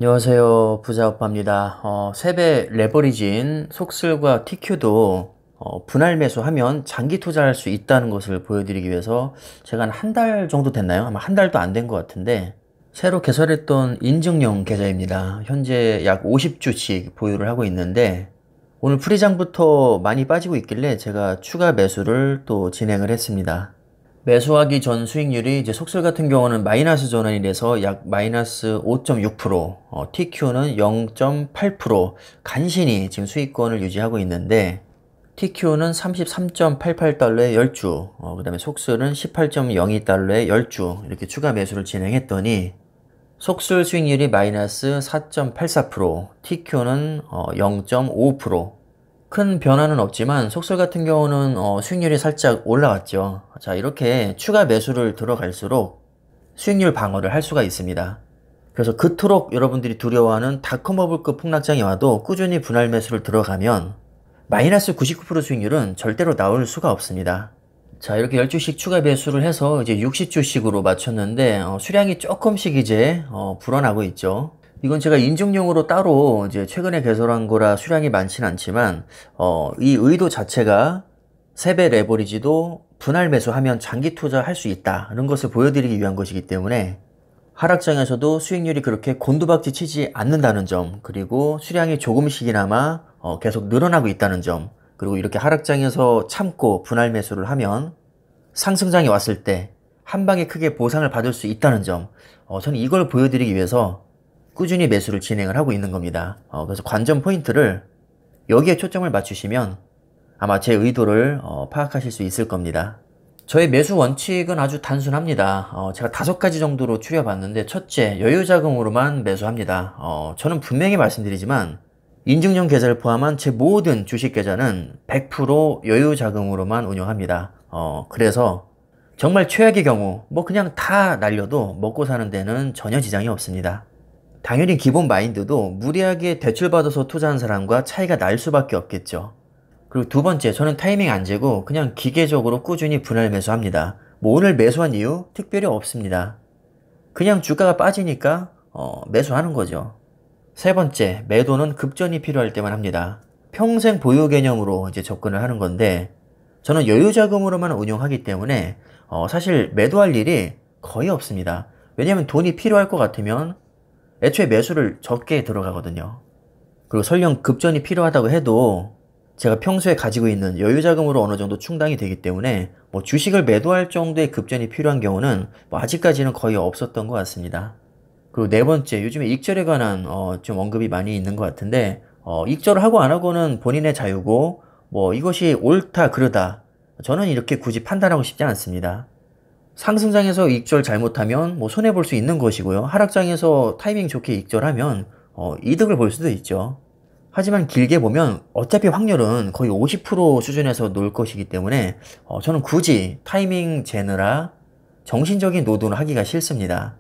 안녕하세요. 부자오빠입니다. 세배 레버리지인 속슬과 TQ도 분할 매수하면 장기 투자할 수 있다는 것을 보여드리기 위해서 제가 한 달 정도 됐나요? 아마 한 달도 안 된 것 같은데 새로 개설했던 인증용 계좌입니다. 현재 약 50주씩 보유를 하고 있는데 오늘 프리장부터 많이 빠지고 있길래 제가 추가 매수를 또 진행을 했습니다. 매수하기 전 수익률이 이제 속설 같은 경우는 마이너스 전환이라서 약 마이너스 5.6%, TQ는 0.8% 간신히 지금 수익권을 유지하고 있는데 TQ는 33.88달러에 10주, 그 다음에 속설은 18.02달러에 10주 이렇게 추가 매수를 진행했더니 속설 수익률이 마이너스 4.84%, TQ는 0.5%, 큰 변화는 없지만 속설 같은 경우는 수익률이 살짝 올라왔죠. 자, 이렇게 추가 매수를 들어갈수록 수익률 방어를 할 수가 있습니다. 그래서 그토록 여러분들이 두려워하는 닷컴버블급 폭락장이 와도 꾸준히 분할 매수를 들어가면 마이너스 99% 수익률은 절대로 나올 수가 없습니다. 자, 이렇게 10주씩 추가 매수를 해서 이제 60주씩으로 맞췄는데 수량이 조금씩 이제 불어나고 있죠. 이건 제가 인증용으로 따로 이제 최근에 개설한 거라 수량이 많지는 않지만 이 의도 자체가 세배 레버리지도 분할 매수하면 장기 투자할 수 있다 이런 것을 보여드리기 위한 것이기 때문에 하락장에서도 수익률이 그렇게 곤두박질 치지 않는다는 점, 그리고 수량이 조금씩이나마 계속 늘어나고 있다는 점, 그리고 이렇게 하락장에서 참고 분할 매수를 하면 상승장이 왔을 때 한 방에 크게 보상을 받을 수 있다는 점, 저는 이걸 보여드리기 위해서 꾸준히 매수를 진행을 하고 있는 겁니다. 그래서 관전 포인트를 여기에 초점을 맞추시면 아마 제 의도를 파악하실 수 있을 겁니다. 저의 매수 원칙은 아주 단순합니다. 제가 5가지 정도로 추려봤는데 첫째, 여유자금으로만 매수합니다. 저는 분명히 말씀드리지만 인증용 계좌를 포함한 제 모든 주식 계좌는 100% 여유자금으로만 운영합니다. 그래서 정말 최악의 경우 뭐 그냥 다 날려도 먹고 사는 데는 전혀 지장이 없습니다. 당연히 기본 마인드도 무리하게 대출받아서 투자한 사람과 차이가 날 수밖에 없겠죠. 그리고 두 번째, 저는 타이밍 안 재고 그냥 기계적으로 꾸준히 분할 매수합니다. 뭐 오늘 매수한 이유 특별히 없습니다. 그냥 주가가 빠지니까 매수하는 거죠. 세 번째, 매도는 급전이 필요할 때만 합니다. 평생 보유 개념으로 이제 접근을 하는 건데 저는 여유자금으로만 운용하기 때문에 사실 매도할 일이 거의 없습니다. 왜냐하면 돈이 필요할 것 같으면 애초에 매수를 적게 들어가거든요. 그리고 설령 급전이 필요하다고 해도 제가 평소에 가지고 있는 여유자금으로 어느 정도 충당이 되기 때문에 뭐 주식을 매도할 정도의 급전이 필요한 경우는 뭐 아직까지는 거의 없었던 것 같습니다. 그리고 네 번째, 요즘에 익절에 관한 좀 언급이 많이 있는 것 같은데 익절을 하고 안 하고는 본인의 자유고 뭐 이것이 옳다 그르다 저는 이렇게 굳이 판단하고 싶지 않습니다. 상승장에서 익절 잘못하면 뭐 손해볼 수 있는 것이고요. 하락장에서 타이밍 좋게 익절하면 이득을 볼 수도 있죠. 하지만 길게 보면 어차피 확률은 거의 50% 수준에서 놀 것이기 때문에 저는 굳이 타이밍 재느라 정신적인 노동을 하기가 싫습니다.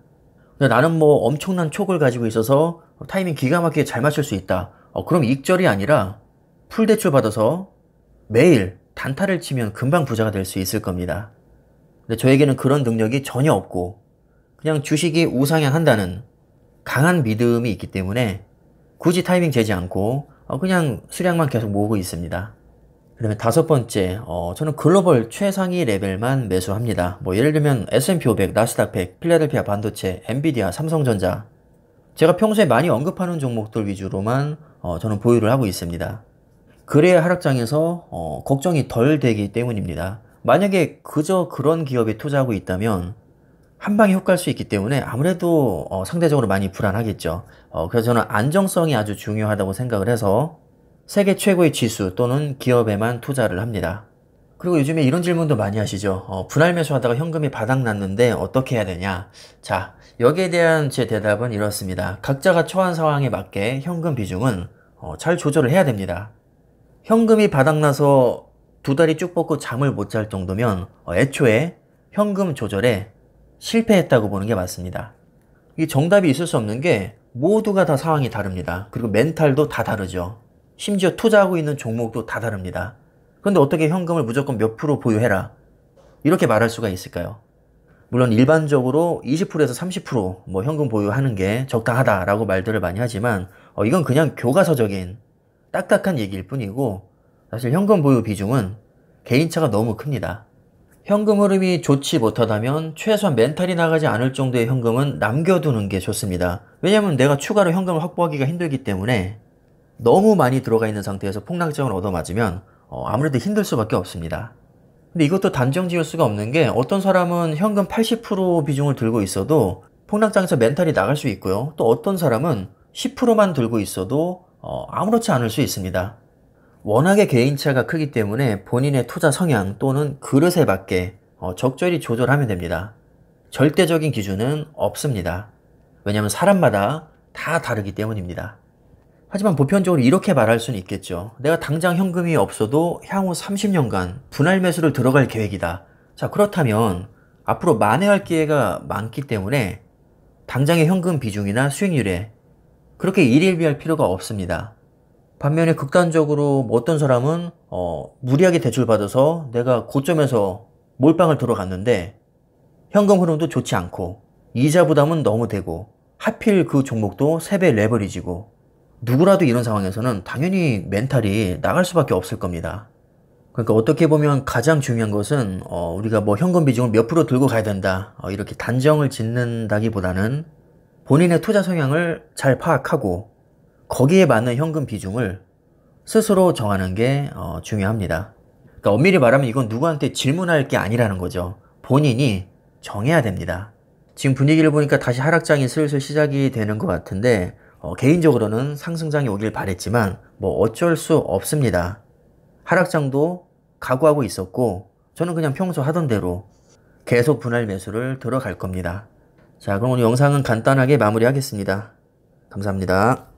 근데 나는 뭐 엄청난 촉을 가지고 있어서 타이밍 기가 막히게 잘 맞출 수 있다. 그럼 익절이 아니라 풀대출 받아서 매일 단타를 치면 금방 부자가 될 수 있을 겁니다. 근데 저에게는 그런 능력이 전혀 없고 그냥 주식이 우상향한다는 강한 믿음이 있기 때문에 굳이 타이밍 재지 않고 그냥 수량만 계속 모으고 있습니다. 그 다음에 다섯 번째, 저는 글로벌 최상위 레벨만 매수합니다. 뭐 예를 들면 S&P 500, 나스닥 100, 필라델피아 반도체, 엔비디아, 삼성전자 제가 평소에 많이 언급하는 종목들 위주로만 저는 보유를 하고 있습니다. 그래야 하락장에서 걱정이 덜 되기 때문입니다. 만약에 그저 그런 기업에 투자하고 있다면 한 방에 훅 갈 수 있기 때문에 아무래도 상대적으로 많이 불안하겠죠. 그래서 저는 안정성이 아주 중요하다고 생각을 해서 세계 최고의 지수 또는 기업에만 투자를 합니다. 그리고 요즘에 이런 질문도 많이 하시죠. 분할 매수하다가 현금이 바닥났는데 어떻게 해야 되냐? 자, 여기에 대한 제 대답은 이렇습니다. 각자가 처한 상황에 맞게 현금 비중은 잘 조절을 해야 됩니다. 현금이 바닥나서 두 다리 쭉 뻗고 잠을 못 잘 정도면 애초에 현금 조절에 실패했다고 보는 게 맞습니다. 이 정답이 있을 수 없는 게 모두가 다 상황이 다릅니다. 그리고 멘탈도 다 다르죠. 심지어 투자하고 있는 종목도 다 다릅니다. 그런데 어떻게 현금을 무조건 몇 프로 보유해라 이렇게 말할 수가 있을까요? 물론 일반적으로 20%에서 30% 현금 보유하는 게 적당하다라고 말들을 많이 하지만 이건 그냥 교과서적인 딱딱한 얘기일 뿐이고 사실 현금 보유 비중은 개인차가 너무 큽니다. 현금 흐름이 좋지 못하다면 최소한 멘탈이 나가지 않을 정도의 현금은 남겨두는 게 좋습니다. 왜냐면 내가 추가로 현금을 확보하기가 힘들기 때문에 너무 많이 들어가 있는 상태에서 폭락장을 얻어맞으면 아무래도 힘들 수밖에 없습니다. 근데 이것도 단정 지을 수가 없는 게 어떤 사람은 현금 80% 비중을 들고 있어도 폭락장에서 멘탈이 나갈 수 있고요. 또 어떤 사람은 10%만 들고 있어도 아무렇지 않을 수 있습니다. 워낙에 개인차가 크기 때문에 본인의 투자 성향 또는 그릇에 맞게 적절히 조절하면 됩니다. 절대적인 기준은 없습니다. 왜냐하면 사람마다 다 다르기 때문입니다. 하지만 보편적으로 이렇게 말할 수는 있겠죠. 내가 당장 현금이 없어도 향후 30년간 분할 매수를 들어갈 계획이다. 자, 그렇다면 앞으로 만회할 기회가 많기 때문에 당장의 현금 비중이나 수익률에 그렇게 일일비할 필요가 없습니다. 반면에 극단적으로 어떤 사람은 무리하게 대출받아서 내가 고점에서 몰빵을 들어갔는데 현금 흐름도 좋지 않고 이자 부담은 너무 되고 하필 그 종목도 3배 레버리지고 누구라도 이런 상황에서는 당연히 멘탈이 나갈 수밖에 없을 겁니다. 그러니까 어떻게 보면 가장 중요한 것은 우리가 현금 비중을 몇 프로 들고 가야 된다 이렇게 단정을 짓는다기보다는 본인의 투자 성향을 잘 파악하고 거기에 맞는 현금 비중을 스스로 정하는 게 중요합니다. 그러니까 엄밀히 말하면 이건 누구한테 질문할 게 아니라는 거죠. 본인이 정해야 됩니다. 지금 분위기를 보니까 다시 하락장이 슬슬 시작이 되는 것 같은데 개인적으로는 상승장이 오길 바랬지만 어쩔 수 없습니다. 하락장도 각오하고 있었고 저는 그냥 평소 하던 대로 계속 분할 매수를 들어갈 겁니다. 자, 그럼 오늘 영상은 간단하게 마무리하겠습니다. 감사합니다.